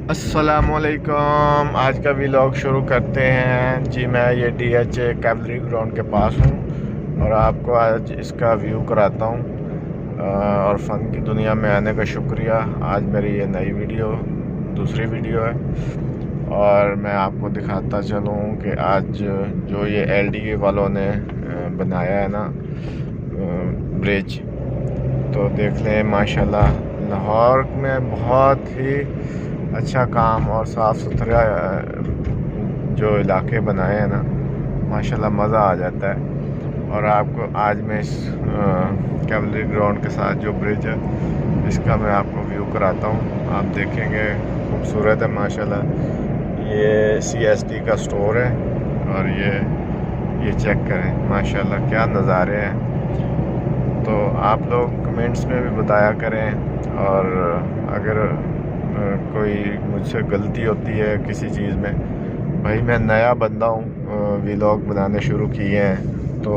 अस्सलामुअलैकुम। आज का व्लॉग शुरू करते हैं जी। मैं ये DH कैवलरी ग्राउंड के पास हूँ और आपको आज इसका व्यू कराता हूँ। और फ़न की दुनिया में आने का शुक्रिया। आज मेरी ये नई वीडियो दूसरी वीडियो है और मैं आपको दिखाता चलूँ कि आज जो ये LDA वालों ने बनाया है ना ब्रिज, तो देख लें माशाल्लाह लाहौर में बहुत ही अच्छा काम और साफ़ सुथरा जो इलाके बनाए हैं ना, माशाल्लाह मज़ा आ जाता है। और आपको आज मैं इस कैवलरी ग्राउंड के साथ जो ब्रिज है इसका मैं आपको व्यू कराता हूँ। आप देखेंगे खूबसूरत है माशाल्लाह। ये CSD का स्टोर है और ये चेक करें माशाल्लाह क्या नज़ारे हैं। तो आप लोग कमेंट्स में भी बताया करें और अगर कोई मुझसे गलती होती है किसी चीज़ में, भाई मैं नया बंदा हूँ, व्लॉग बनाने शुरू किए हैं। तो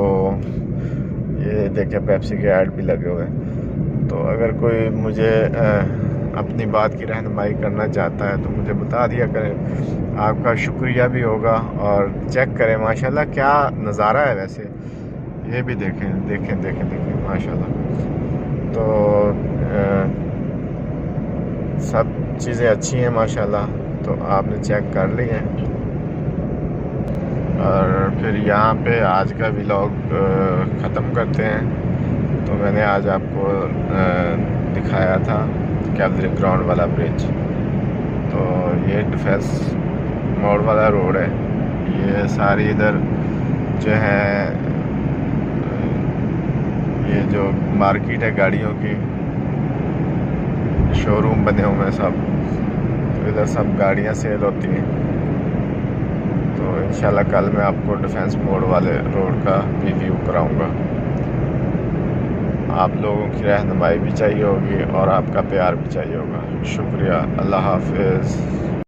ये देखें पेप्सी के ऐड भी लगे हुए हैं। तो अगर कोई मुझे अपनी बात की रहनुमाई करना चाहता है तो मुझे बता दिया करें, आपका शुक्रिया भी होगा। और चेक करें माशाल्लाह क्या नज़ारा है। वैसे ये भी देखें देखें देखें देखें माशाल्लाह। तो सब चीज़ें अच्छी हैं माशाल्लाह। तो आपने चेक कर ली हैं। और फिर यहाँ पे आज का व्लॉग ख़त्म करते हैं। तो मैंने आज आपको दिखाया था कैवलरी ग्राउंड वाला ब्रिज। तो ये डिफेंस मोड़ वाला रोड है। ये सारी इधर जो है ये जो मार्केट है गाड़ियों की, शोरूम बने हुए हैं सब। तो इधर सब गाड़ियाँ सेल होती हैं। तो इंशाल्लाह कल मैं आपको डिफेंस मोड़ वाले रोड का भी व्यू कराऊँगा। आप लोगों की रहनुमाई भी चाहिए होगी और आपका प्यार भी चाहिए होगा। शुक्रिया। अल्लाह हाफ़िज़।